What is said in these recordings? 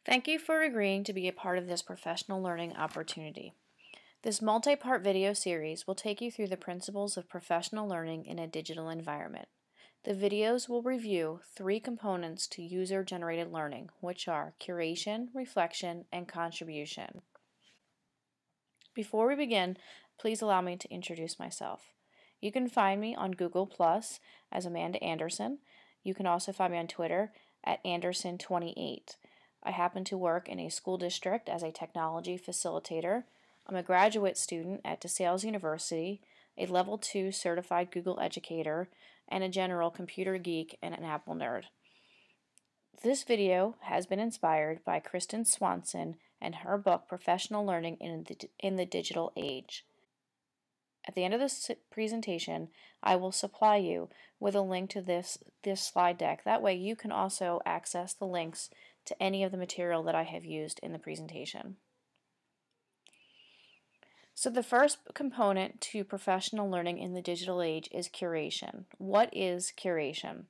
Thank you for agreeing to be a part of this professional learning opportunity. This multi-part video series will take you through the principles of professional learning in a digital environment. The videos will review three components to user-generated learning, which are curation, reflection, and contribution. Before we begin, please allow me to introduce myself. You can find me on Google Plus as Amanda Anderson. You can also find me on Twitter at Anderson28. I happen to work in a school district as a technology facilitator. I'm a graduate student at DeSales University, a Level 2 certified Google educator, and a general computer geek and an Apple nerd. This video has been inspired by Kristen Swanson and her book Professional Learning in the Digital Age. At the end of this presentation, I will supply you with a link to this slide deck. That way you can also access the links to any of the material that I have used in the presentation. So the first component to professional learning in the digital age is curation. What is curation?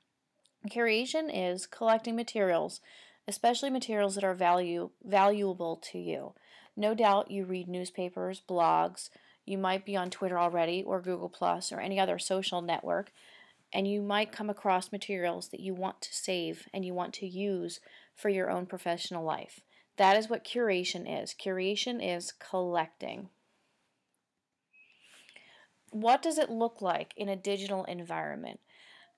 Curation is collecting materials, especially materials that are valuable to you. No doubt you read newspapers, blogs, you might be on Twitter already or Google Plus or any other social network, and you might come across materials that you want to save and you want to use for your own professional life. That is what curation is. Curation is collecting. What does it look like in a digital environment?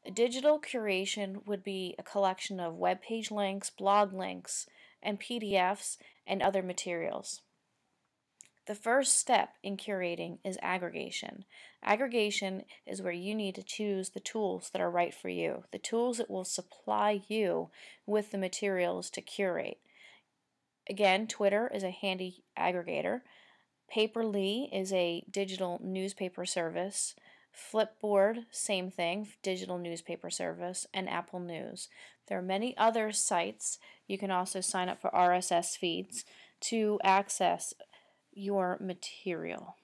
A digital curation would be a collection of web page links, blog links, and PDFs and other materials. The first step in curating is aggregation. Aggregation is where you need to choose the tools that are right for you, the tools that will supply you with the materials to curate. Again, Twitter is a handy aggregator. Paperly is a digital newspaper service. Flipboard, same thing, digital newspaper service, and Apple News. There are many other sites. You can also sign up for RSS feeds to access your material.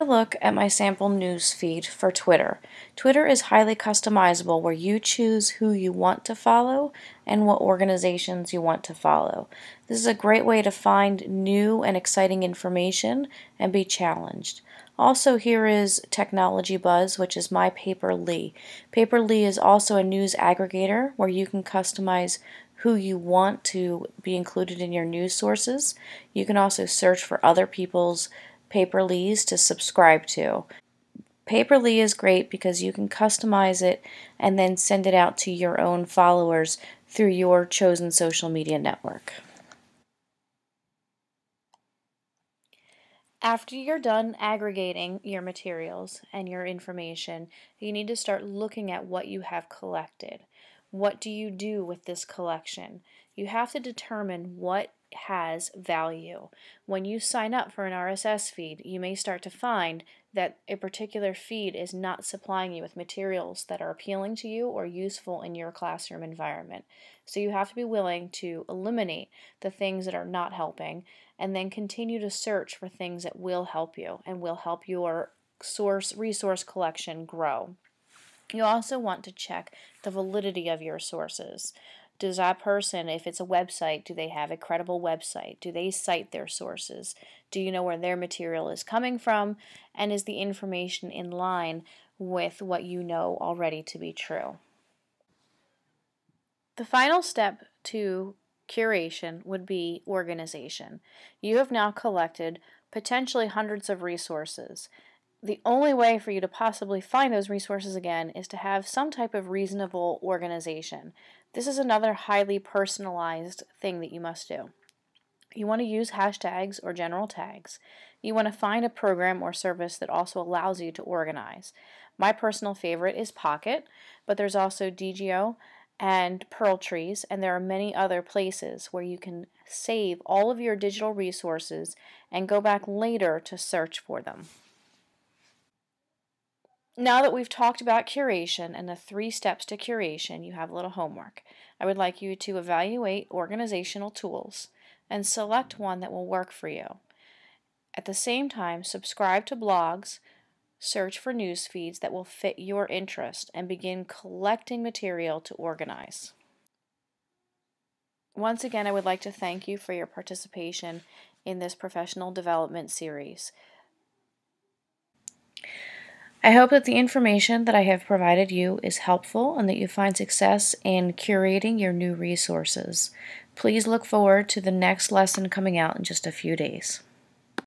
Look at my sample news feed for Twitter. Twitter is highly customizable where you choose who you want to follow and what organizations you want to follow. This is a great way to find new and exciting information and be challenged. Also, here is Technology Buzz, which is my Paperly. Paperly is also a news aggregator where you can customize who you want to be included in your news sources. You can also search for other people's Paperlys to subscribe to. Paperly is great because you can customize it and then send it out to your own followers through your chosen social media network. After you're done aggregating your materials and your information, you need to start looking at what you have collected. What do you do with this collection? You have to determine what has value. When you sign up for an RSS feed, you may start to find that a particular feed is not supplying you with materials that are appealing to you or useful in your classroom environment. So you have to be willing to eliminate the things that are not helping and then continue to search for things that will help you and will help your resource collection grow. You also want to check the validity of your sources. Does that person, if it's a website, do they have a credible website? Do they cite their sources? Do you know where their material is coming from? And is the information in line with what you know already to be true? The final step to curation would be organization. You have now collected potentially hundreds of resources. The only way for you to possibly find those resources again is to have some type of reasonable organization. This is another highly personalized thing that you must do. You want to use hashtags or general tags. You want to find a program or service that also allows you to organize. My personal favorite is Pocket, but there's also DGO and Pearl Trees, and there are many other places where you can save all of your digital resources and go back later to search for them. Now that we've talked about curation and the 3 steps to curation, you have a little homework. I would like you to evaluate organizational tools and select one that will work for you. At the same time, subscribe to blogs, search for news feeds that will fit your interest, and begin collecting material to organize. Once again, I would like to thank you for your participation in this professional development series. I hope that the information that I have provided you is helpful and that you find success in curating your new resources. Please look forward to the next lesson coming out in just a few days.